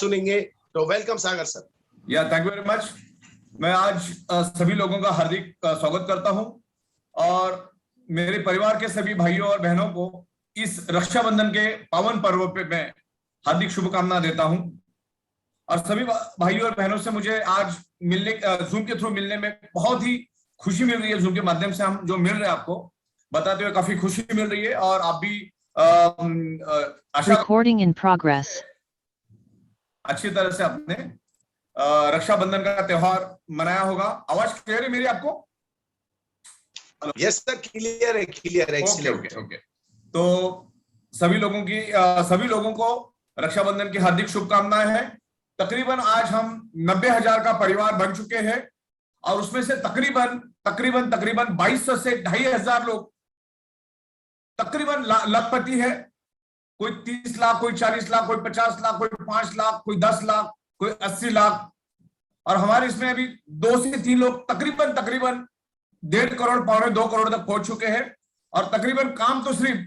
सुनेंगे। तो वेलकम सागर सर। या थैंक यू वेरी मच। मैं आज सभी लोगों का हार्दिक स्वागत करता हूं और मेरे परिवार के सभी भाइयों और बहनों को इस रक्षाबंधन के पावन पर्व पे मैं हार्दिक शुभकामना देता हूं। और सभी भाइयों और बहनों से मुझे आज मिलने जूम के थ्रू मिलने में बहुत ही खुशी मिल रही है। जूम के माध्यम से हम जो मिल रहे हैं आपको बताते हुए काफी खुशी मिल रही है और आप भी Recording in progress. अच्छी तरह से अपने रक्षाबंधन का त्योहार मनाया होगा। आवाज क्लियर है मेरी आपको? यस सर, क्लियर है, क्लियर है। ओके। तो सभी लोगों को रक्षाबंधन की हार्दिक शुभकामनाएं हैं। तकरीबन आज हम 90,000 का परिवार बन चुके हैं और उसमें से तकरीबन 2200 से 2,500 लोग तकरीबन लखपति है। कोई 30 लाख, कोई 40 लाख, कोई 50 लाख, कोई 5 लाख, कोई 10 लाख, कोई 80 लाख। और हमारे इसमें अभी 2 से 3 लोग तकरीबन 1.5 करोड़, 2 करोड़ तक पहुंच चुके हैं। और तकरीबन काम तो सिर्फ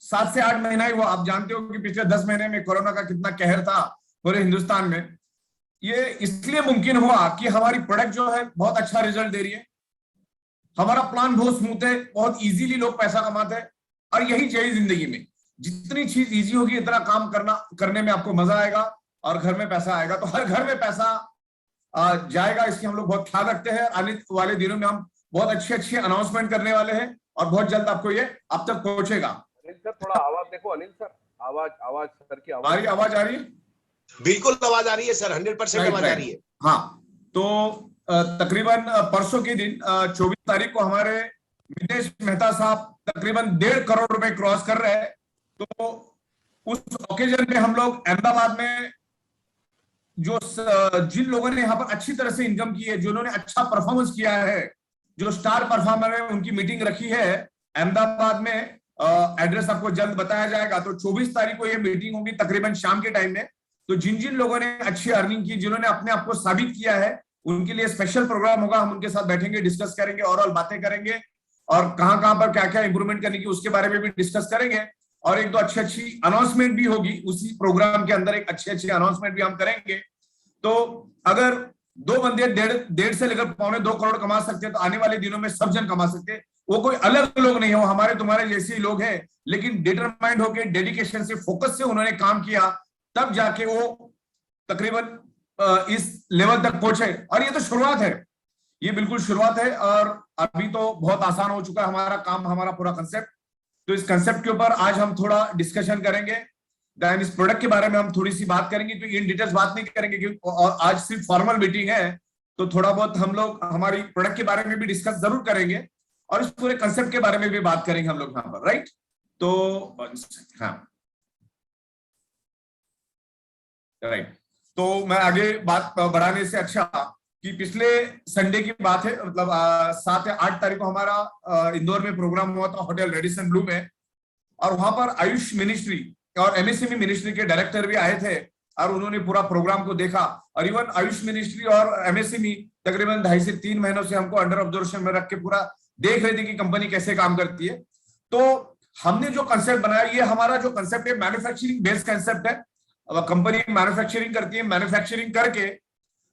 7 से 8 महीना ही हुआ। आप जानते हो कि पिछले 10 महीने में कोरोना का कितना कहर था पूरे हिंदुस्तान में। ये इसलिए मुमकिन हुआ कि हमारी प्रोडक्ट जो है बहुत अच्छा रिजल्ट दे रही है, हमारा प्लान बहुत स्मूथ है, बहुत इजीली लोग पैसा कमाते हैं। और यही चाहिए जिंदगी में, जितनी चीज इजी होगी इतना काम करने में आपको मजा आएगा और घर में पैसा आएगा। तो हर घर में पैसा जाएगा, इसकी हम लोग बहुत ख्याल रखते हैं। आने वाले दिनों में हम बहुत अच्छी अनाउंसमेंट करने वाले हैं और बहुत जल्द आपको ये आप तक पहुंचेगा। अनिल सर थोड़ा आवाज देखो। अनिल सर आवाज सर की आवाज आ रही है? बिल्कुल आवाज आ रही है सर, 100% आवाज आ रही है। हाँ, तो तकरीबन परसों के दिन 24 तारीख को हमारे मितेश मेहता साहब तकरीबन 1.5 करोड़ रुपए क्रॉस कर रहे हैं। तो उस ओकेजन पे हम लोग अहमदाबाद में जिन लोगों ने यहाँ पर अच्छी तरह से इनकम की है, जिन्होंने अच्छा परफॉर्मेंस किया है, जो स्टार परफॉर्मर है, उनकी मीटिंग रखी है अहमदाबाद में। एड्रेस आपको जल्द बताया जाएगा। तो 24 तारीख को ये मीटिंग होगी तकरीबन शाम के टाइम में। तो जिन लोगों ने अच्छी अर्निंग की, जिन्होंने अपने आप को साबित किया है, उनके लिए स्पेशल प्रोग्राम होगा। हम उनके साथ बैठेंगे, डिस्कस करेंगे, ओवरऑल बातें करेंगे और कहां पर क्या इंप्रूवमेंट करने की उसके बारे में भी डिस्कस करेंगे। और 1-2 अच्छी अनाउंसमेंट भी होगी उसी प्रोग्राम के अंदर। एक अच्छी अनाउंसमेंट भी हम करेंगे। तो अगर 2 बंदे 1.5 से लेकर 2.25 करोड़ कमा सकते हैं तो आने वाले दिनों में सब जन कमा सकते हैं। वो कोई अलग लोग नहीं है, वो हमारे तुम्हारे जैसे ही लोग हैं, लेकिन डिटरमाइंड होकर, डेडिकेशन से, फोकस से उन्होंने काम किया, तब जाके वो तकरीबन इस लेवल तक पहुंचे। और ये तो शुरुआत है, ये बिल्कुल शुरुआत है। और अभी तो बहुत आसान हो चुका है हमारा काम, हमारा पूरा कंसेप्ट। तो इस कंसेप्ट के ऊपर आज हम थोड़ा डिस्कशन करेंगे। देन इस प्रोडक्ट के बारे में हम थोड़ी सी बात करेंगे, तो इन डिटेल्स बात नहीं करेंगे क्योंकि और आज सिर्फ फॉर्मल मीटिंग है। तो थोड़ा बहुत हम लोग हमारी प्रोडक्ट के बारे में भी डिस्कस जरूर करेंगे और इस पूरे कंसेप्ट के बारे में भी बात करेंगे हम लोग यहाँ पर, राइट? तो हाँ, राइट। तो मैं आगे बात बढ़ाने से अच्छा कि पिछले संडे की बात है, मतलब 7 या 8 तारीख को हमारा इंदौर में प्रोग्राम हुआ था होटल रेडिसन ब्लू में। और वहां पर आयुष मिनिस्ट्री और एमएसएमई मिनिस्ट्री के डायरेक्टर भी आए थे और उन्होंने पूरा प्रोग्राम को देखा। और इवन आयुष मिनिस्ट्री और एमएसएमई तकरीबन 2.5 से 3 महीनों से हमको अंडर ऑब्जर्वेशन में रख के पूरा देख रहे थे कि कंपनी कैसे काम करती है। तो हमने जो कंसेप्ट बनाया, ये हमारा जो कंसेप्ट है मैन्युफैक्चरिंग बेस्ड कंसेप्ट है। कंपनी मैन्युफैक्चरिंग करती है, मैन्युफैक्चरिंग करके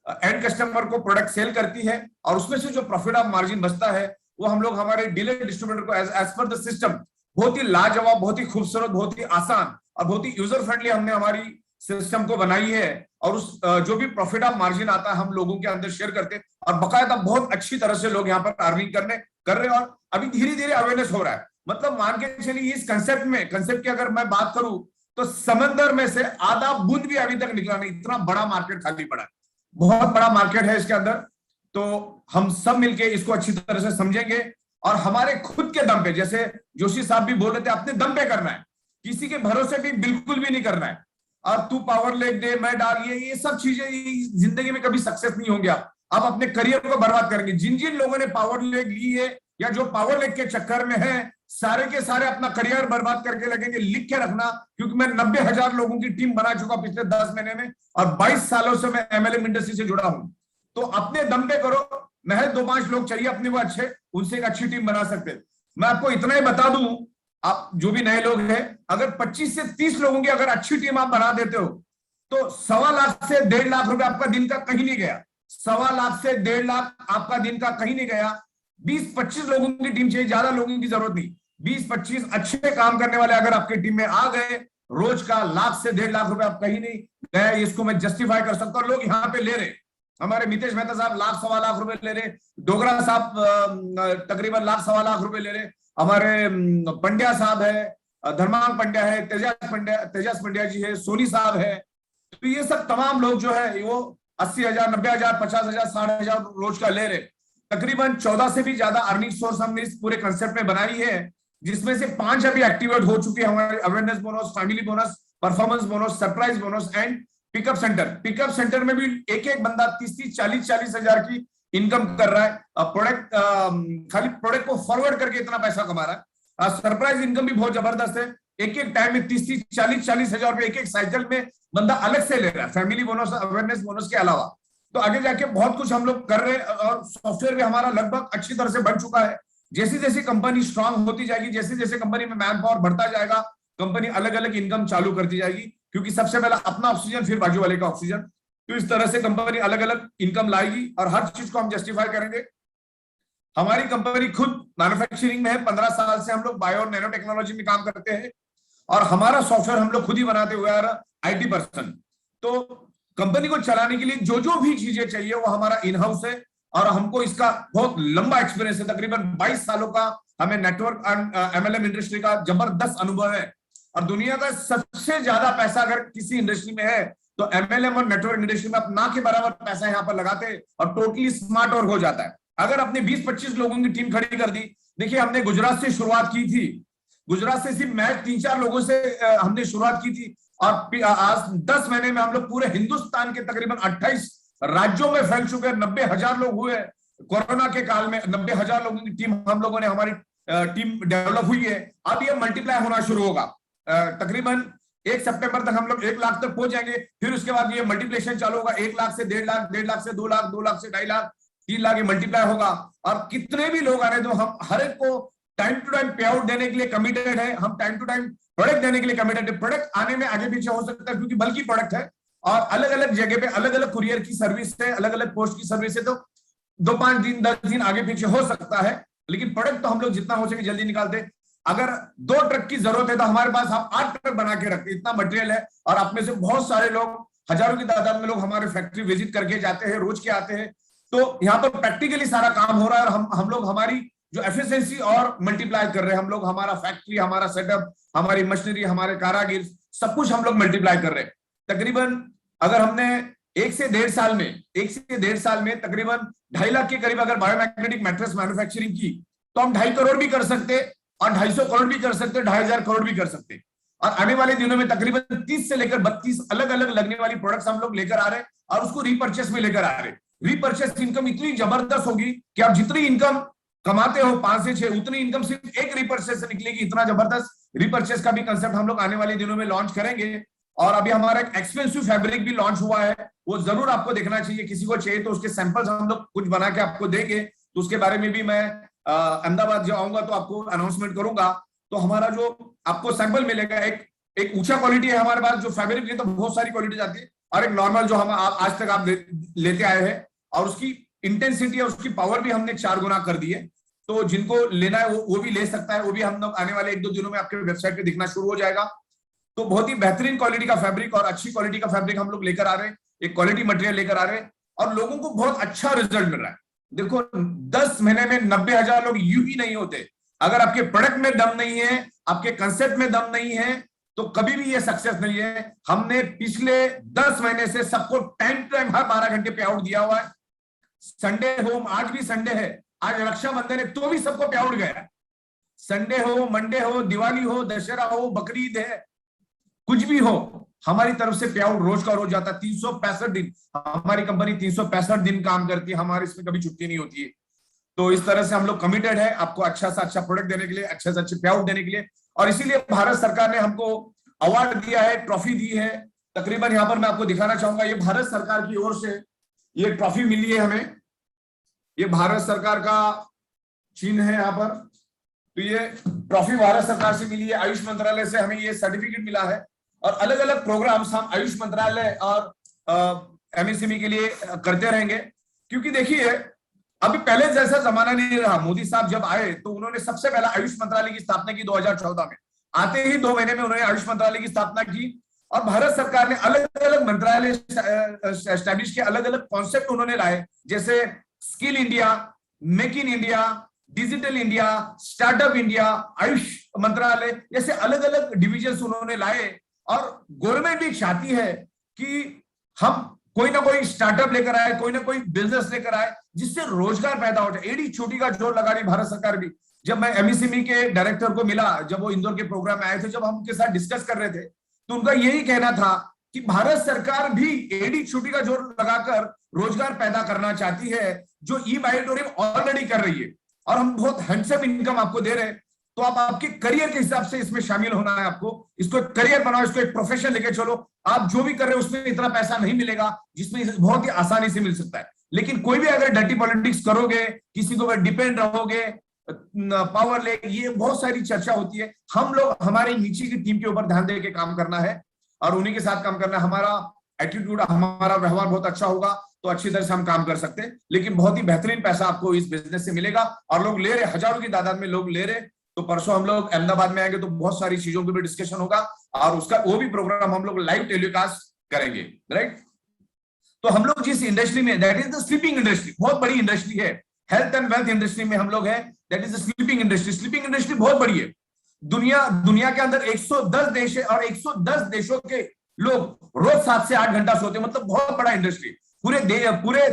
एंड कस्टमर को प्रोडक्ट सेल करती है और उसमें से जो प्रॉफिट ऑफ मार्जिन बचता है वो हम लोग हमारे डीलर डिस्ट्रीब्यूटर को एज पर द सिस्टम बहुत ही लाजवाब, बहुत ही खूबसूरत, बहुत ही आसान और बहुत ही यूजर फ्रेंडली हमने हमारी सिस्टम को बनाई है। और उस जो भी प्रॉफिट ऑफ मार्जिन आता है हम लोगों के अंदर शेयर करते हैं और बकायदा बहुत अच्छी तरह से लोग यहाँ पर अर्निंग कर रहे हैं। और अभी धीरे धीरे अवेयरनेस हो रहा है। मतलब मान के चलिए इस कंसेप्ट की अगर मैं बात करूं तो समंदर में से आधा बूंद भी अभी तक निकला नहीं, इतना बड़ा मार्केट खाली पड़ा है, बहुत बड़ा मार्केट है इसके अंदर। तो हम सब मिलके इसको अच्छी तरह से समझेंगे और हमारे खुद के दम पे, जैसे जोशी साहब भी बोल रहे थे, अपने दम पे करना है, किसी के भरोसे भी बिल्कुल भी नहीं करना है। और तू पावर लेग दे, मैं डाल, ये सब चीजें जिंदगी में कभी सक्सेस नहीं होंगे। आप अपने करियर को बर्बाद करेंगे। जिन लोगों ने पावर लेग ली है या जो पावर लेग के चक्कर में है, सारे के सारे अपना करियर बर्बाद करके लगेंगे। लिख के रखना, क्योंकि मैं 90,000 लोगों की टीम बना चुका पिछले 10 महीने में और 22 सालों से मैं एमएलएम इंडस्ट्री से जुड़ा हूं। तो अपने दम पे करो, महज 2-5 लोग चाहिए अपने वो अच्छे, उनसे एक अच्छी टीम बना सकते हैं। मैं आपको इतना ही बता दूं, आप जो भी नए लोग हैं, अगर 25 से 30 लोगों की अगर अच्छी टीम आप बना देते हो तो 1.25 लाख से 1.5 लाख रुपए आपका दिन का कहीं नहीं गया। 1.25 लाख से 1.5 लाख आपका दिन का कहीं नहीं गया। 20-25 लोगों की टीम चाहिए, ज्यादा लोगों की जरूरत नहीं। 20-25 अच्छे काम करने वाले अगर आपकी टीम में आ गए, रोज का 1 लाख से 1.5 लाख रुपए आप कहीं नहीं गए, इसको मैं जस्टिफाई कर सकता हूं। लोग यहाँ पे ले रहे, हमारे मितेश मेहता साहब 1 लाख 1.25 लाख रुपए ले रहे, डोगरा साहब तकरीबन 1 लाख 1.25 लाख रुपए ले रहे, हमारे पंड्या साहब है, धर्मांग पंड्या है, तेजस पंड्या जी है, सोनी साहब है। तो ये सब तमाम लोग जो है वो 80,000, 90,000, 50,000, 60,000 रोज का ले रहे। तकरीबन 14 से भी ज्यादा अर्निंग सोर्स हमने इस पूरे कंसेप्ट में बनाई है, जिसमें से 5 अभी एक्टिवेट हो चुके हैं हमारे awareness bonus, family bonus, performance bonus, surprise bonus and pickup centre. Pickup centre में भी एक एक बंदा 30-30, 40-40 हजार की इनकम कर रहा है। प्रोडक्ट खाली प्रोडक्ट को फॉरवर्ड करके इतना पैसा कमा रहा है। सरप्राइज इनकम भी बहुत जबरदस्त है। एक एक टाइम में 30-30, 40-40 हजार रुपए एक एक साइकिल में बंदा अलग से ले रहा है, फैमिली बोनस, अवेयरनेस बोनस के अलावा। तो आगे जाके बहुत कुछ हम लोग कर रहे हैं और सॉफ्टवेयर भी हमारा लगभग अच्छी तरह से बन चुका है। जैसी जैसी कंपनी स्ट्रांग होती जाएगी, जैसे जैसे कंपनी में मैन पावर बढ़ता जाएगा, कंपनी अलग अलग इनकम चालू करती जाएगी, क्योंकि सबसे पहला अपना ऑक्सीजन फिर बाजू वाले का ऑक्सीजन। तो इस तरह से कंपनी अलग अलग इनकम लाएगी और हर चीज को हम जस्टिफाई करेंगे। हमारी कंपनी खुद मैन्युफैक्चरिंग में है, 15 साल से हम लोग बायो और नैनो टेक्नोलॉजी में काम करते हैं और हमारा सॉफ्टवेयर हम लोग खुद ही बनाते हुए आ रहा, IT पर्सन। तो कंपनी को चलाने के लिए जो जो भी चीजें चाहिए वो हमारा इन हाउस है और हमको इसका बहुत लंबा एक्सपीरियंस है। तकरीबन 22 सालों का हमें नेटवर्क MLM इंडस्ट्री का जबरदस्त अनुभव है और दुनिया का सबसे ज्यादा पैसा अगर किसी इंडस्ट्री में है तो MLM और नेटवर्क इंडस्ट्री में आप ना के बराबर पैसा यहाँ पर लगाते हैं और टोटली स्मार्ट वर्क हो जाता है। अगर अपने 20-25 लोगों की टीम खड़ी कर दी, देखिए हमने गुजरात से शुरुआत की थी, गुजरात से सिर्फ मैं 3-4 लोगों से हमने शुरुआत की थी और आज 10 महीने में हम लोग पूरे हिंदुस्तान के तकरीबन 28 राज्यों में फैल चुके हैं। 90,000 लोग हुए कोरोना के काल में, 90,000 लोगों की टीम हम लोगों ने, हमारी टीम डेवलप हुई है। अब ये मल्टीप्लाई होना शुरू होगा। तकरीबन 1 सितंबर तक हम लोग 1 लाख तक पहुंच जाएंगे। फिर उसके बाद ये मल्टीप्लिकेशन चालू होगा, 1 लाख से 1.5 लाख, 1.5 लाख से 2 लाख, 2 लाख से 2.5 लाख, 3 लाख, ये मल्टीप्लाई होगा। और कितने भी लोग आ रहे हैं, तो हम हर एक को टाइम टू टाइम पे आउट देने के लिए कमिटेड है, हम टाइम टू टाइम प्रोडक्ट देने के लिए कमिटेड है। प्रोडक्ट आने में आगे पीछे हो सकता है क्योंकि बल्कि प्रोडक्ट है और अलग अलग जगह पे अलग अलग कुरियर की सर्विस है, अलग अलग पोस्ट की सर्विस है, तो 2-5 दिन 10 दिन आगे पीछे हो सकता है, लेकिन प्रोडक्ट तो हम लोग जितना हो सके जल्दी निकालते। अगर 2 ट्रक की जरूरत है तो हमारे पास हम 8 ट्रक बना के रखते, इतना मटेरियल है। और आप में से बहुत सारे लोग, हजारों की तादाद में लोग हमारे फैक्ट्री विजिट करके जाते हैं, रोज के आते हैं। तो यहाँ पर प्रैक्टिकली सारा काम हो रहा है और हम लोग हमारी जो एफिशिएंसी और मल्टीप्लाई कर रहे हैं। हम लोग हमारा फैक्ट्री, हमारा सेटअप, हमारी मशीनरी, हमारे कारागिर, सब कुछ हम लोग मल्टीप्लाई कर रहे हैं। तकरीबन अगर हमने 1 से 1.5 साल में तकरीबन 2.5 लाख के करीब अगर बायोमैग्नेटिक मैट्रेस मैन्युफैक्चरिंग की, तो हम 2.5 करोड़ भी कर सकते और 250 करोड़ भी कर सकते, 2,500 करोड़ भी कर सकते। और आने वाले दिनों में तकरीबन 30 से लेकर 32 अलग अलग लगने वाली प्रोडक्ट्स हम लोग लेकर आ रहे हैं और उसको रीपर्चेस में लेकर आ रहे हैं। रीपर्चेस इनकम इतनी जबरदस्त होगी कि आप जितनी इनकम कमाते हो 5 से 6, उतनी इनकम सिर्फ एक रीपर्चेस से निकलेगी। इतना जबरदस्त रीपर्चेस का भी कंसेप्ट हम लोग आने वाले दिनों में लॉन्च करेंगे। और अभी हमारा एक एक्सपेंसिव फैब्रिक भी लॉन्च हुआ है, वो जरूर आपको देखना चाहिए। किसी को चाहिए तो उसके सैंपल्स हम लोग कुछ बना के आपको देंगे, तो उसके बारे में भी मैं अहमदाबाद जब आऊंगा तो आपको अनाउंसमेंट करूंगा। तो हमारा जो आपको सैंपल मिलेगा, एक ऊंचा क्वालिटी है हमारे पास जो फैब्रिक है, तो बहुत सारी क्वालिटी आती है, और एक नॉर्मल जो हम आज तक आप लेते आए हैं, और उसकी इंटेंसिटी और उसकी पावर भी हमने 4 गुना कर दी है। तो जिनको लेना है वो भी ले सकता है, वो भी हम लोग आने वाले 1-2 दिनों में आपके वेबसाइट पे दिखना शुरू हो जाएगा। तो बहुत ही बेहतरीन क्वालिटी का फैब्रिक और अच्छी क्वालिटी का फैब्रिक हम लोग लेकर आ रहे हैं, एक क्वालिटी मटेरियल लेकर आ रहे हैं और लोगों को बहुत अच्छा रिजल्ट मिल रहा है। देखो 10 महीने में 90,000 लोग यूं ही नहीं होते। अगर आपके प्रोडक्ट में दम नहीं है, आपके कंसेप्ट में दम नहीं है, तो कभी भी ये सक्सेस नहीं है। हमने पिछले 10 महीने से सबको टाइम टू टाइम हर 12 घंटे पे आउट दिया हुआ है। संडे हो, आज भी संडे है, आज रक्षाबंधन है तो भी सबको पे आउट गया। संडे हो, मंडे हो, दिवाली हो, दशहरा हो, बकरीद है, कुछ भी हो, हमारी तरफ से पे आउट रोज का रोज जाता है। 365 दिन हमारी कंपनी 365 दिन काम करती है, हमारी इसमें कभी छुट्टी नहीं होती है। तो इस तरह से हम लोग कमिटेड है आपको अच्छा से अच्छा प्रोडक्ट देने के लिए, अच्छे से अच्छे पे आउट देने के लिए। और इसीलिए भारत सरकार ने हमको अवार्ड दिया है, ट्रॉफी दी है। तकरीबन यहाँ पर मैं आपको दिखाना चाहूंगा, ये भारत सरकार की ओर से ये ट्रॉफी मिली है हमें। ये भारत सरकार का चिन्ह है यहाँ पर। तो ये ट्रॉफी भारत सरकार से मिली है, आयुष मंत्रालय से हमें ये सर्टिफिकेट मिला है। और अलग अलग प्रोग्राम्स हम आयुष मंत्रालय और एमएसएमई के लिए करते रहेंगे। क्योंकि देखिए अभी पहले जैसा जमाना नहीं रहा। मोदी साहब जब आए तो उन्होंने सबसे पहला आयुष मंत्रालय की स्थापना की 2014 में। आते ही 2 महीने में उन्होंने आयुष मंत्रालय की स्थापना की और भारत सरकार ने अलग अलग मंत्रालय एस्टैब्लिश किए, अलग अलग कॉन्सेप्ट उन्होंने लाए, जैसे skill India, make in India, digital India, startup India, Ayush मंत्रालय, जैसे अलग अलग डिविजन उन्होंने लाए। और गवर्नमेंट भी चाहती है कि हम कोई ना कोई स्टार्टअप लेकर आए, कोई ना कोई बिजनेस लेकर आए जिससे रोजगार पैदा हो जाए। एडी छोटी का जोर लगा रही भारत सरकार भी। जब मैं एमएसएमई के डायरेक्टर को मिला, जब वो इंदौर के प्रोग्राम में आए थे, जब हम उनके साथ डिस्कस कर रहे थे, तो उनका यही कहना था कि भारत सरकार भी एडी छोटी का जोर लगाकर रोजगार पैदा करना चाहती है, जो ई बायोटोरियम ऑलरेडी कर रही है। और हम बहुत हैंडसम इनकम आपको दे रहे हैं, तो आप आपके करियर के हिसाब से इसमें शामिल होना है। आपको इसको एक करियर बनाओ, इसको एक प्रोफेशन लेके चलो। आप जो भी कर रहे हो उसमें इतना पैसा नहीं मिलेगा जिसमें बहुत ही आसानी से मिल सकता है। लेकिन कोई भी अगर डर्टी पॉलिटिक्स करोगे, किसी के ऊपर डिपेंड रहोगे, पावर ले, ये बहुत सारी चर्चा होती है। हम लोग हमारे नीचे की टीम के ऊपर ध्यान दे के काम करना है और उन्हीं के साथ काम करना है। हमारा एटीट्यूड, हमारा व्यवहार बहुत अच्छा होगा तो अच्छी तरह से हम काम कर सकते हैं। लेकिन बहुत ही बेहतरीन पैसा आपको इस बिजनेस से मिलेगा और लोग ले रहे, हजारों की तादाद में लोग ले रहे। तो परसों हम लोग अहमदाबाद में आएंगे तो बहुत सारी चीजों पे भी डिस्कशन होगा और उसका वो भी प्रोग्राम हम लोग लाइव टेलीकास्ट करेंगे, राइट। तो हम लोग जिस इंडस्ट्री में, that is the sleeping industry, बहुत बड़ी इंडस्ट्री है। हेल्थ एंड वेल्थ इंडस्ट्री में हम लोग है, that is the sleeping industry. Sleeping industry बहुत बड़ी है। दुनिया के अंदर 110 देश है और 110 देशों के लोग रोज 7 से 8 घंटा सोते हैं, मतलब बहुत बड़ा इंडस्ट्री। पूरे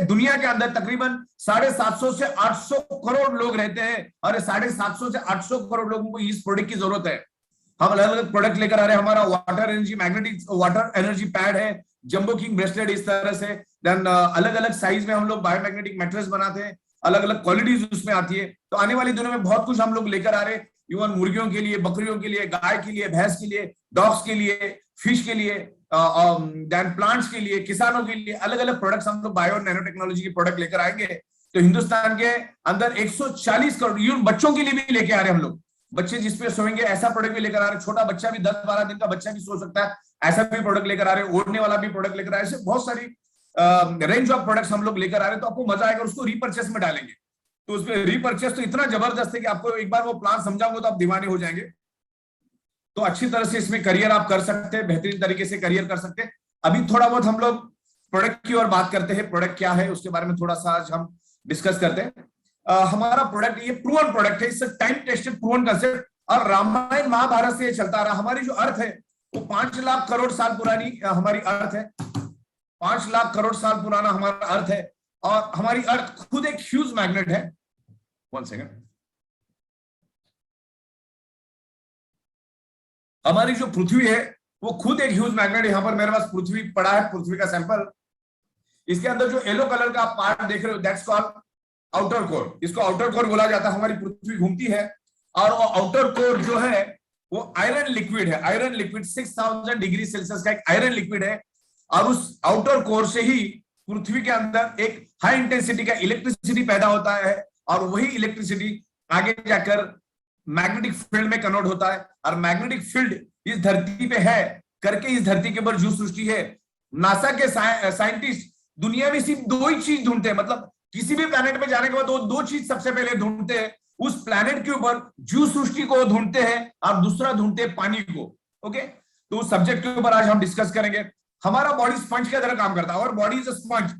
दुनिया के अंदर तकरीबन 750 से 800 करोड़ लोग रहते हैं और 750 से 800 करोड़ लोगों को इस प्रोडक्ट की जरूरत है। हम अलग अलग प्रोडक्ट लेकर आ रहे हैं। हमारा water energy magnetic water energy pad है, जंबो किंग ब्रेसलेट इस तरह से। देन अलग अलग साइज में हम लोग बायोमैग्नेटिक मैट्रेस बनाते हैं, अलग अलग क्वालिटीज उसमें आती है। तो आने वाले दिनों में बहुत कुछ हम लोग लेकर आ रहे हैं, इवन मुर्गियों के लिए, बकरियों के लिए, गाय के लिए, भैंस के लिए, डॉग्स के लिए, फिश के लिए, देन प्लांट्स के लिए, किसानों के लिए अलग अलग प्रोडक्ट्स हम लोग बायो नैनो टेक्नोलॉजी के प्रोडक्ट लेकर आएंगे। तो हिंदुस्तान के अंदर 140 करोड़, इवन बच्चों के लिए भी लेके आ रहे हैं हम लोग। बच्चे जिसपे सोएंगे ऐसा प्रोडक्ट भी लेकर आ रहे हैं। छोटा बच्चा भी 10-12 दिन का बच्चा भी सो सकता है, ऐसा भी प्रोडक्ट लेकर आ रहे हैं। ओढ़ने वाला भी प्रोडक्ट लेकर आ रहे हैं। बहुत सारी रेंज ऑफ प्रोडक्ट्स हम लोग लेकर आ रहे हैं। तो आपको मजा आएगा, उसको रीपर्चेस में डालेंगे। तो उसमें रीपर्चेस तो इतना जबरदस्त है कि आपको एक बार वो प्लान समझाऊंगा तो आप दीवाने हो जाएंगे। तो अच्छी तरह से इसमें करियर आप कर सकते हैं, बेहतरीन तरीके से करियर कर सकते हैं। अभी थोड़ा बहुत हम लोग प्रोडक्ट की ओर बात करते हैं। प्रोडक्ट क्या है उसके बारे में थोड़ा सा आज हम डिस्कस करते हैं। हमारा प्रोडक्ट ये प्रूवन प्रोडक्ट है, इससे टाइम टेस्टेड प्रूवन कंसेप्ट और रामायण महाभारत से ये चलता रहा। हमारी जो अर्थ है वो 5 लाख करोड़ साल पुरानी हमारी अर्थ है। 5 लाख करोड़ साल पुराना हमारा अर्थ है और हमारी अर्थ खुद एक ह्यूज मैग्नेट है। 1 सेकेंड। हमारी जो पृथ्वी है वो खुद एक ह्यूज मैग्नेट। यहां पर मेरे पास पृथ्वी पड़ा है, पृथ्वी का सैंपल। इसके अंदर जो येलो कलर का पार्ट देख रहे हो दैट्स कॉल्ड आउटर कोर। इसको आउटर कोर बोला जाता है। हमारी पृथ्वी घूमती है और वो आउटर कोर जो है वो आयरन लिक्विड है। आयरन लिक्विड 6000 डिग्री सेल्सियस का एक आयरन लिक्विड है और उस आउटर कोर से ही पृथ्वी के अंदर एक हाई इंटेंसिटी का इलेक्ट्रिसिटी पैदा होता है और वही इलेक्ट्रिसिटी आगे जाकर मैग्नेटिक फील्ड में कन्वर्ट होता है। और मैग्नेटिक फील्ड इस धरती पे है करके इस धरती के ऊपर जो सृष्टि है, नासा के साइंटिस्ट दुनिया में सिर्फ 2 ही चीज ढूंढते हैं। मतलब किसी भी प्लैनेट पे जाने के बाद वो 2 चीज सबसे पहले ढूंढते हैं। उस प्लैनेट के ऊपर जीव सृष्टि को ढूंढते हैं और दूसरा ढूंढते हैं पानी को। ओके, तो उस सब्जेक्ट के ऊपर आज हम डिस्कस करेंगे। हमारा बॉडी स्पंज की तरह काम करता है और बॉडी इज अ स्पंज।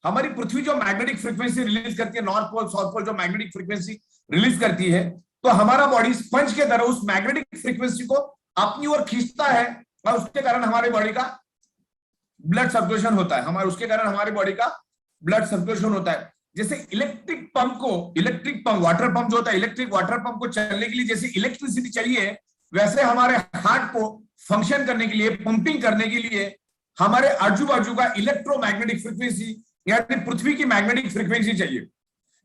हमारी पृथ्वी जो मैग्नेटिक फ्रीक्वेंसी रिलीज करती है, नॉर्थ पोल साउथ पोल जो मैग्नेटिक फ्रीक्वेंसी रिलीज करती है, तो हमारा बॉडी स्पंज के तरह उस मैग्नेटिक फ्रीक्वेंसी को अपनी ओर खींचता है और उसके कारण हमारे बॉडी का ब्लड सर्कुलेशन होता है। हमारे उसके कारण हमारी बॉडी का ब्लड सर्कुलेशन होता है। जैसे इलेक्ट्रिक पंप वाटर पंप जो होता है, इलेक्ट्रिक वाटर पंप को चलने के लिए जैसे इलेक्ट्रिसिटी चाहिए, वैसे हमारे हार्ट को फंक्शन करने के लिए, पंपिंग करने के लिए हमारे आजू बाजू का इलेक्ट्रोमैग्नेटिक फ्रीक्वेंसी यानी पृथ्वी की मैग्नेटिक फ्रीक्वेंसी चाहिए।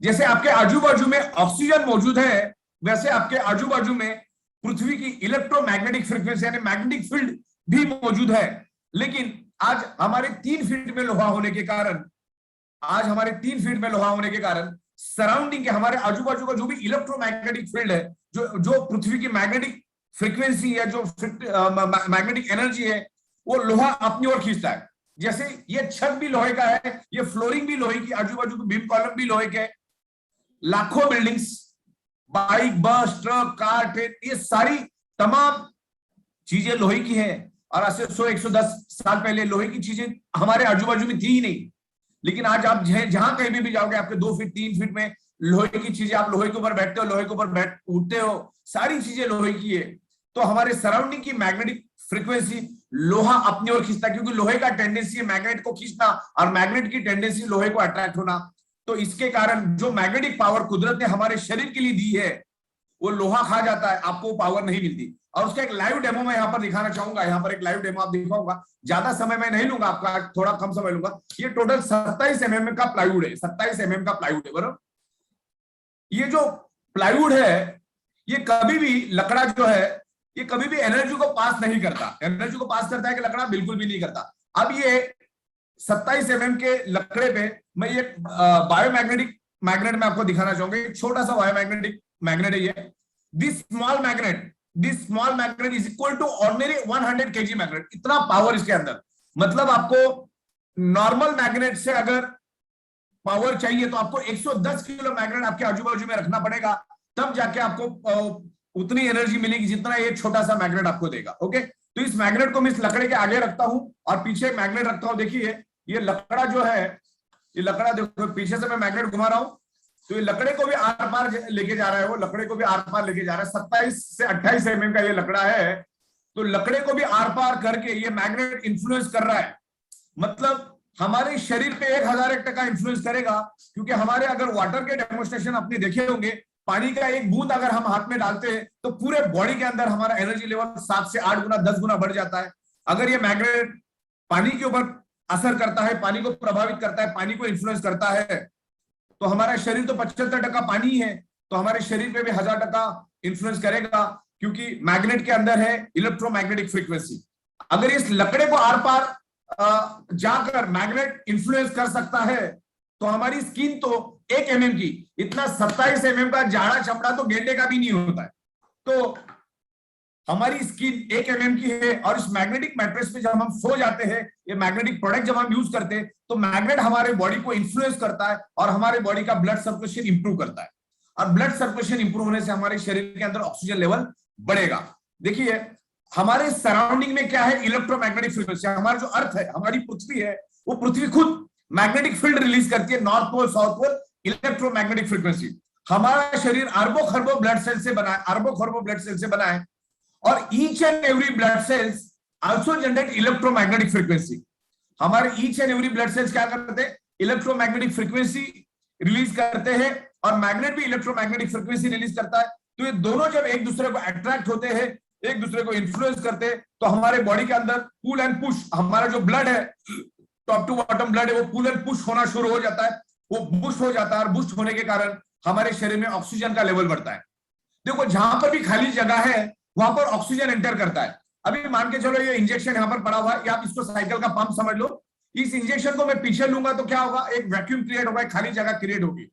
जैसे आपके आजू बाजू में ऑक्सीजन मौजूद है, वैसे आपके आजू बाजू में पृथ्वी की इलेक्ट्रोमैग्नेटिक फ्रीक्वेंसी यानी मैग्नेटिक फील्ड भी मौजूद है। लेकिन आज हमारे 3 फीट में लोहा होने के कारण सराउंडिंग के हमारे आजू बाजू का जो भी इलेक्ट्रोमैग्नेटिक फील्ड है, जो पृथ्वी की मैग्नेटिक फ्रीक्वेंसी है, जो मैग्नेटिक एनर्जी है, वो लोहा अपनी ओर खींचता है। जैसे ये छत भी लोहे का है, ये फ्लोरिंग भी लोहे की, आजू बाजू के बीम कॉलम भी लोहे के, लाखों बिल्डिंग्स, बाइक, बस, ट्रक, कार, ट्रेन, ये सारी तमाम चीजें लोहे की हैं। और आज से 100-110 साल पहले लोहे की चीजें हमारे आजू बाजू में थी ही नहीं। लेकिन आज आप जहां कहीं भी जाओगे, आपके 2 फीट 3 फीट में लोहे की चीजें, आप लोहे के ऊपर बैठते हो, लोहे के ऊपर उठते हो, सारी चीजें लोहे की है। तो हमारे सराउंडिंग की मैग्नेटिक फ्रीक्वेंसी लोहा अपनी ओर खींचता है, क्योंकि लोहे का टेंडेंसी है मैग्नेट को खींचना और मैग्नेट की टेंडेंसी लोहे को अट्रैक्ट होना। तो इसके कारण जो मैग्नेटिक पावर कुदरत ने हमारे शरीर के लिए दी है, वो लोहा खा जाता है, आपको पावर नहीं मिलती। और उसका एक लाइव डेमो मैं यहाँ पर दिखाना चाहूंगा। यहाँ पर एक लाइव डेमो आप दिखाऊंगा, ज्यादा समय मैं नहीं लूंगा आपका, थोड़ा कम समय लूंगा। ये टोटल 27 mm का प्लाईवुड है, 27 mm का प्लाईवुड है, बराबर। ये जो प्लाईवुड है, ये कभी भी लकड़ा जो है, ये कभी भी एनर्जी को पास नहीं करता। एनर्जी को पास करता है कि लकड़ा? बिल्कुल भी नहीं करता। अब ये 27 mm के लकड़े पे मैं ये बायोमैग्नेटिक मैग्नेट में आपको दिखाना चाहूंगा। एक छोटा सा बायोमैग्नेटिक मैग्नेट है ये। This small magnet is equal to ordinary 100 kg magnet. इतना पावर इसके अंदर, मतलब आपको नॉर्मल मैग्नेट से अगर पावर चाहिए तो आपको 110 किलो मैग्नेट आपके आजू बाजू में रखना पड़ेगा, तब जाके आपको उतनी एनर्जी मिलेगी जितना ये छोटा सा मैग्नेट आपको देगा। ओके, तो इस मैग्नेट को मैं इस लकड़े के आगे रखता हूं और पीछे मैग्नेट रखता हूं। देखिए ये लकड़ा जो है, ये लकड़ा देखो, पीछे से मैं मैग्नेट घुमा रहा हूं, तो ये लकड़े को भी आर पार लेके जा रहा है, वो लकड़े को भी आर पार लेके जा रहा है। 27 से 28 mm का ये लकड़ा है, तो लकड़े को भी आर पार करके ये मैग्नेट इंफ्लुएंस कर रहा है। मतलब हमारे शरीर पे 1001% इंफ्लुएंस करेगा, क्योंकि हमारे अगर वाटर के डेमोन्स्ट्रेशन अपने देखे होंगे, पानी का एक बूंद अगर हम हाथ में डालते हैं तो पूरे बॉडी के अंदर हमारा एनर्जी लेवल 7 से 8 गुना 10 गुना बढ़ जाता है। अगर ये मैग्नेट पानी के ऊपर असर करता है, पानी को प्रभावित करता है, पानी को इन्फ्लुएंस करता है, तो हमारा शरीर तो 75% पानी है, तो हमारे शरीर पे भी 1000% इन्फ्लुएंस करेगा, क्योंकि मैग्नेट के अंदर है इलेक्ट्रोमैग्नेटिक फ्रीक्वेंसी। अगर इस लकड़े को आर पार जाकर मैग्नेट इन्फ्लुएंस कर सकता है, तो हमारी स्किन तो 1 mm की, इतना 27 mm का जाड़ा चमड़ा तो गेंडे का भी नहीं होता है। तो हमारी स्किन 1 mm की है, और इस मैग्नेटिक मैट्रेस पे जब हम सो जाते हैं, ये मैग्नेटिक प्रोडक्ट जब हम यूज करते हैं, तो मैग्नेट हमारे बॉडी को इन्फ्लुएंस करता है और हमारे बॉडी का ब्लड सर्कुलेशन इंप्रूव करता है। और ब्लड सर्कुलेशन इंप्रूव होने से हमारे शरीर के अंदर ऑक्सीजन लेवल बढ़ेगा। देखिए हमारे सराउंडिंग में क्या है, इलेक्ट्रोमैग्नेटिक फ्रीक्वेंसी। हमारा जो अर्थ है, हमारी पृथ्वी है, वो पृथ्वी खुद मैग्नेटिक फील्ड रिलीज करती है, north pole south pole, electromagnetic frequency. हमारा शरीर अरबों खरबों ब्लड सेल से बना है, अरबों खरबों ब्लड सेल से बना है, और each and every blood cells also generate electromagnetic frequency. हमारे each and every blood cells क्या करते हैं, इलेक्ट्रोमैग्नेटिक फ्रीक्वेंसी रिलीज करते हैं, और मैग्नेट भी इलेक्ट्रोमैग्नेटिक फ्रीक्वेंसी रिलीज करता है। तो ये दोनों जब एक दूसरे को अट्रैक्ट होते हैं, एक दूसरे को इन्फ्लुएंस करते हैं, तो हमारे बॉडी के अंदर पुल एंड पुश, हमारा जो ब्लड है, टॉप टू बॉटम ब्लड है, वो पुल एंड पुश होना शुरू हो जाता है, वो बूस्ट हो जाता है, और बूस्ट होने के कारण हमारे शरीर में ऑक्सीजन का लेवल बढ़ता है। देखो जहां पर भी खाली जगह है, वहां पर ऑक्सीजन एंटर करता है। अभी मान के चलो ये इंजेक्शन यहाँ पर पड़ा हुआ है, या आप इसको साइकिल का पंप समझ लो। इस इंजेक्शन को मैं पीछे लूंगा तो क्या होगा, एक वैक्यूम क्रिएट होगा, एक खाली जगह क्रिएट होगी।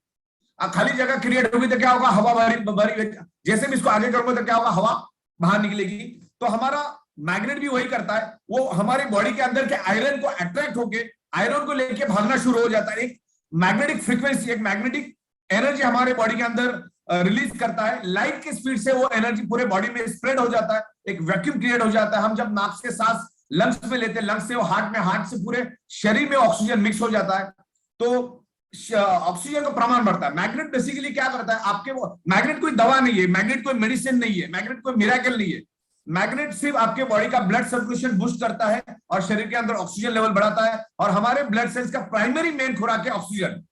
खाली जगह क्रिएट होगी तो क्या होगा, हवा भरी, जैसे भी इसको आगे करूंगा तो क्या होगा, हवा बाहर निकलेगी। तो हमारा मैग्नेट भी वही करता है, वो हमारे बॉडी के अंदर के आयरन को अट्रैक्ट होके आयरन को लेके भागना शुरू हो जाता है। एक मैग्नेटिक फ्रीक्वेंसी, एक मैग्नेटिक एनर्जी हमारे बॉडी के अंदर रिलीज करता है। लाइट की स्पीड से वो एनर्जी पूरे बॉडी में स्प्रेड हो जाता है, एक वैक्यूम क्रिएट हो जाता है। हम जब नाक से सांस लंग्स में लेते हैं, लंग्स से वो हार्ट में, हार्ट से पूरे शरीर में ऑक्सीजन मिक्स हो जाता है, तो ऑक्सीजन का प्रमाण बढ़ता है। मैग्नेट बेसिकली क्या करता है, आपके वो मैग्नेट कोई दवा नहीं है, मैग्नेट कोई मेडिसिन नहीं है, मैग्नेट कोई मिरेकल नहीं है। मैग्नेट सिर्फ आपके बॉडी का ब्लड सर्कुलेशन बूस्ट करता है और शरीर के अंदर ऑक्सीजन लेवल बढ़ाता है। और हमारे ब्लड सेल्स का प्राइमरी मेन खुराक है ऑक्सीजन।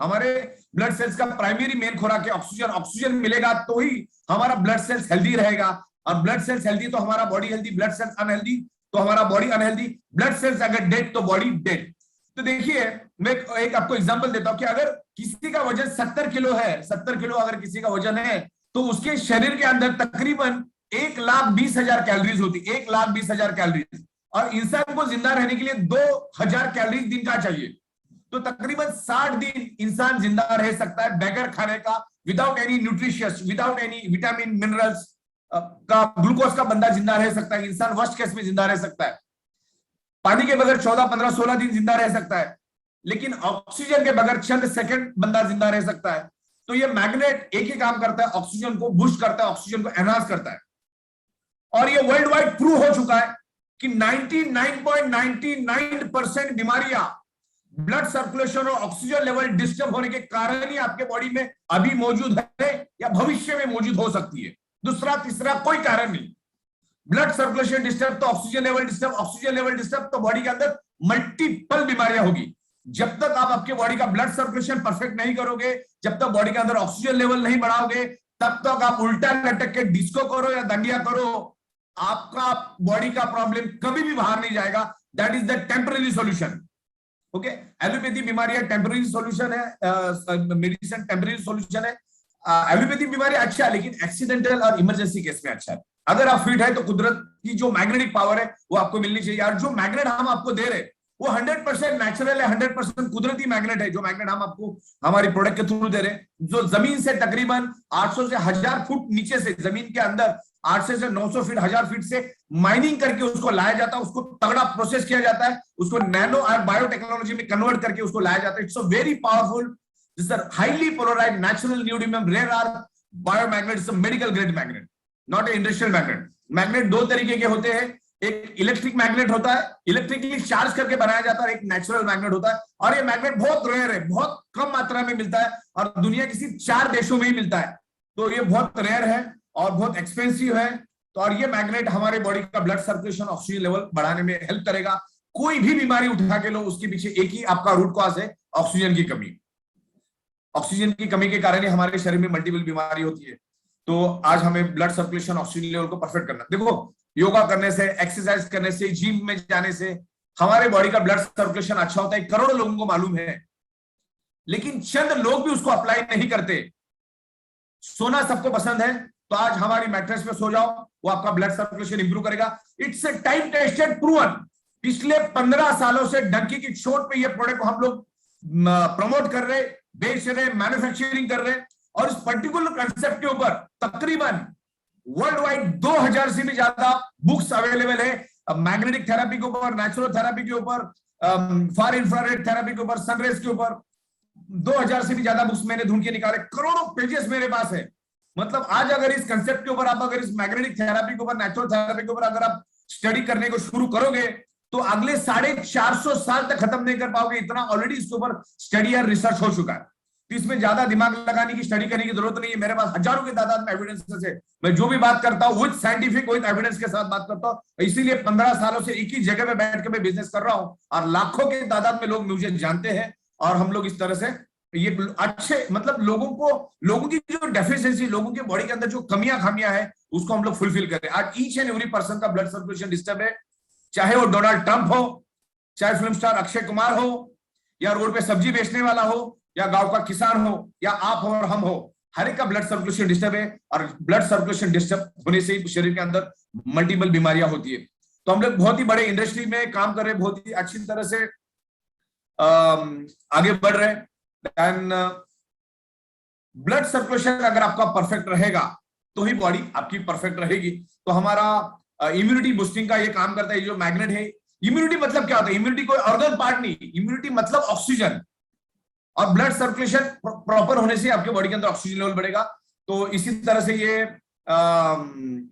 हमारे ब्लड सेल्स का प्राइमरी मेन खुराक है ऑक्सीजन। ऑक्सीजन मिलेगा तो ही हमारा ब्लड सेल्स हेल्दी रहेगा, और ब्लड सेल्स हेल्दी तो हमारा body healthy, blood cells unhealthy तो हमारा बॉडी अनहेल्दी, ब्लड सेल्स अगर डेड तो बॉडी डेड। तो देखिए मैं एक आपको एग्जांपल देता हूं कि अगर किसी का वजन 70 किलो है, 70 किलो अगर किसी का वजन है, तो उसके शरीर के अंदर तकरीबन 1,20,000 कैलोरीज होती, 1,20,000 कैलोरीज। और इंसान को जिंदा रहने के लिए 2,000 कैलोरीज दिन का चाहिए। तो तकरीबन 60 दिन इंसान जिंदा रह सकता है बगैर खाने का, without any nutritious, without any vitamin minerals, का ग्लूकोज का बंदा जिंदा रह सकता है, इंसान वर्स्ट केस में जिंदा रह सकता है, पानी के बगैर 14, 15, 16 दिन जिंदा रह सकता है, लेकिन ऑक्सीजन के बगैर चंद सेकंड बंदा जिंदा रह सकता है। तो ये मैग्नेट एक ही काम करता है, ऑक्सीजन को बूस्ट करता है, ऑक्सीजन को एनहांस करता है। और ये वर्ल्ड वाइड प्रूव हो चुका है कि 99.99% बीमारियां ब्लड सर्कुलेशन और ऑक्सीजन लेवल डिस्टर्ब होने के कारण ही आपके बॉडी में अभी मौजूद है या भविष्य में मौजूद हो सकती है। दूसरा तीसरा कोई कारण नहीं। ब्लड सर्कुलेशन डिस्टर्ब तो oxygen level disturb, oxygen level disturb तो बॉडी के अंदर मल्टीपल बीमारियां होगी। जब तक आप आपके बॉडी का ब्लड सर्कुलेशन परफेक्ट नहीं करोगे, जब तक बॉडी के अंदर ऑक्सीजन लेवल नहीं बढ़ाओगे, तब तक आप उल्टा लटक के डिस्को करो या दंडिया करो, आपका बॉडी का प्रॉब्लम कभी भी बाहर नहीं जाएगा। That is the temporary solution. Okay, allopathy बीमारियां टेम्पररी सॉल्यूशन है, मेडिसिन टेम्पररी सॉल्यूशन है। एलोपैथी बीमारी अच्छा है, लेकिन एक्सीडेंटल और इमरजेंसी केस में अच्छा है। अगर आप फिट है तो कुदरत की जो मैग्नेटिक पावर है वो आपको मिलनी चाहिए। और जो मैग्नेट हम आपको दे रहे वो 100% नेचुरल है, 100% कुदरती मैग्नेट है। जो मैग्नेट हम आपको हमारी प्रोडक्ट के थ्रू दे रहे हैं, जो जमीन से तकरीबन 800 से 1000 फुट नीचे से, जमीन के अंदर 800 से 900 फीट 1000 फीट से माइनिंग करके उसको लाया जाता है, उसको तगड़ा प्रोसेस किया जाता है, उसको नैनो और बायोटेक्नोलॉजी में कन्वर्ट करके उसको लाया जाता है। It's a very powerful, this are highly polarised natural neodymium rare earth biomagnet, it's a medical grade magnet, not a industrial magnet. Magnet दो तरीके के होते हैं, एक इलेक्ट्रिक मैग्नेट होता है, इलेक्ट्रिकली चार्ज करके बनाया जाता है, एक नेचुरल मैग्नेट होता है। और ये मैग्नेट बहुत रेयर है, बहुत कम मात्रा में मिलता है और दुनिया के सिर्फ 4 देशों में ही मिलता है। तो ये बहुत रेयर है और बहुत एक्सपेंसिव है। तो और ये मैग्नेट हमारे बॉडी का ब्लड सर्कुलेशन, ऑक्सीजन लेवल बढ़ाने में हेल्प करेगा। कोई भी बीमारी उठा के लो, उसके पीछे एक ही आपका रूट कॉज है, ऑक्सीजन की कमी। ऑक्सीजन की कमी के कारण ही हमारे शरीर में मल्टीपल बीमारी होती है। तो आज हमें ब्लड सर्कुलेशन, ऑक्सीजन लेवल को परफेक्ट करना। देखो, योगा करने से, एक्सरसाइज करने से, जिम में जाने से हमारे बॉडी का ब्लड सर्कुलेशन अच्छा होता है, करोड़ों लोगों को मालूम है, लेकिन चंद लोग भी उसको अप्लाई नहीं करते। सोना सबको पसंद है, तो आज हमारी मैट्रेस पे सो जाओ, वो आपका ब्लड सर्कुलेशन इंप्रूव करेगा। It's a time tested proven. पिछले 15 सालों से डंकी की चोट पे ये प्रोडक्ट हम लोग प्रमोट कर रहे, बेच रहे, मैन्युफैक्चरिंग कर रहे, और इस पर्टिकुलर कंसेप्ट के ऊपर तकरीबन वर्ल्ड वाइड 2000 से भी ज्यादा बुक्स अवेलेबल है। मैग्नेटिक थेरेपी के ऊपर, नेचुरल थेरेपी के ऊपर, फार इंफ्रारेड थेरेपी के ऊपर, सनरेज के ऊपर 2000 से भी ज्यादा बुक्स मैंने ढूंढ के निकाले, करोड़ों पेजेस मेरे पास है। मतलब आज अगर इस कंसेप्ट के ऊपर आप, अगर इस मैग्नेटिक थेरेपी के ऊपर, नेचुरल थेरेपी के ऊपर अगर आप स्टडी करने को शुरू करोगे, तो अगले 450 साल तक खत्म नहीं कर पाओगे। इतना ऑलरेडी इसके ऊपर स्टडी और रिसर्च हो चुका है। तो इसमें ज्यादा दिमाग लगाने की, स्टडी करने की जरूरत नहीं है। मेरे पास हजारों की तादाद में एविडेंसेस है। मैं जो भी बात करता हूँ विद साइंटिफिक, विद एविडेंस के साथ बात करता हूँ। इसीलिए 15 सालों से एक ही जगह पे बैठ के मैं बिजनेस कर रहा हूँ और लाखों की तादाद में लोग मुझे जानते हैं। और हम लोग इस तरह से ये अच्छे, मतलब लोगों की जो डेफिशिएंसी, लोगों के बॉडी के अंदर जो कमियां खामियां है, उसको हम लोग फुलफिल करें। आज ईच एंड एवरी पर्सन का ब्लड सर्कुलेशन डिस्टर्ब है, चाहे वो डोनाल्ड ट्रंप हो, चाहे फिल्म स्टार अक्षय कुमार हो, या रोड पे सब्जी बेचने वाला हो, या गांव का किसान हो, या आप हो और हम हो, हर एक का ब्लड सर्कुलेशन डिस्टर्ब है। और ब्लड सर्कुलेशन डिस्टर्ब होने से ही शरीर के अंदर मल्टीपल बीमारियां होती है। तो हम लोग बहुत ही बड़े इंडस्ट्री में काम कर रहे हैं, बहुत ही अच्छी तरह से आगे बढ़ रहे हैं। ब्लड सर्कुलेशन अगर आपका परफेक्ट रहेगा तो ही बॉडी आपकी परफेक्ट रहेगी। तो हमारा इम्यूनिटी बूस्टिंग का ये काम करता है। जो मैग्नेट है, इम्यूनिटी मतलब क्या होता है? इम्यूनिटी कोई ऑर्गन पार्ट नहीं, इम्यूनिटी मतलब ऑक्सीजन। और ब्लड सर्कुलेशन प्रॉपर होने से आपके बॉडी के अंदर ऑक्सीजन लेवल बढ़ेगा। तो इसी तरह से ये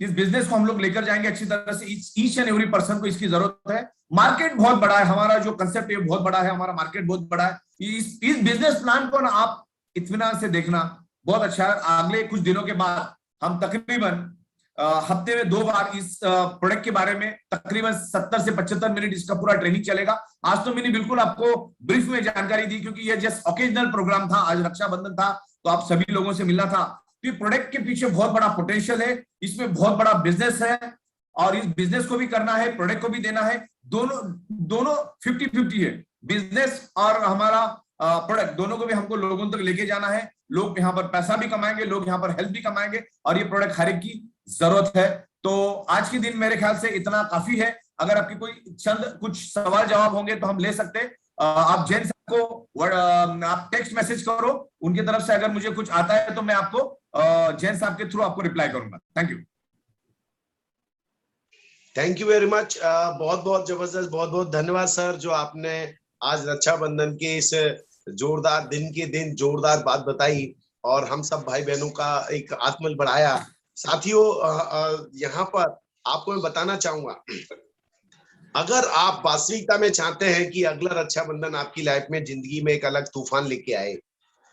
इस बिजनेस को हम लोग लेकर जाएंगे अच्छी तरह से। ईच एंड एवरी पर्सन को इसकी जरूरत है। मार्केट बहुत बड़ा है, हमारा जो कंसेप्ट है बहुत बड़ा है, हमारा मार्केट बहुत बड़ा है। इस बिजनेस प्लान को ना आप इत्मीनान से देखना, बहुत अच्छा है। अगले कुछ दिनों के बाद हम तकरीबन हफ्ते में 2 बार इस प्रोडक्ट के बारे में तकरीबन 70 से 75 मिनट इसका पूरा ट्रेनिंग चलेगा। आज तो मैंने बिल्कुल आपको ब्रीफ में जानकारी दी, क्योंकि ये जस्ट ओकेजनल प्रोग्राम था। आज रक्षाबंधन था, तो आप सभी लोगों से मिलना था। तो ये प्रोडक्ट के पीछे बहुत बड़ा पोटेंशियल है, इसमें बहुत बड़ा बिजनेस है, और इस बिजनेस को भी करना है, प्रोडक्ट को भी देना है। दोनों 50-50 है, बिजनेस और हमारा प्रोडक्ट, दोनों को भी हमको लोगों तक लेके जाना है। लोग यहाँ पर पैसा भी कमाएंगे, लोग यहाँ पर हेल्थ भी कमाएंगे, और ये प्रोडक्ट हर एक की जरूरत है। तो आज के दिन मेरे ख्याल से इतना काफी है। अगर आपकी कोई चंद कुछ सवाल जवाब होंगे तो हम ले सकते हैं। आप जैन साहब को आप टेक्स्ट मैसेज करो, उनकी तरफ से अगर मुझे कुछ आता है तो मैं आपको जैन साहब के थ्रू आपको रिप्लाई करूंगा। Thank you. Thank you very much. बहुत बहुत जबरदस्त, बहुत बहुत धन्यवाद सर, जो आपने आज रक्षाबंधन के इस जोरदार दिन के दिन जोरदार बात बताई और हम सब भाई बहनों का एक आत्मबल बढ़ाया। साथियों, यहाँ पर आपको मैं बताना चाहूंगा, अगर आप वास्तविकता में चाहते हैं कि अगला रक्षाबंधन आपकी लाइफ में, जिंदगी में एक अलग तूफान लेके आए,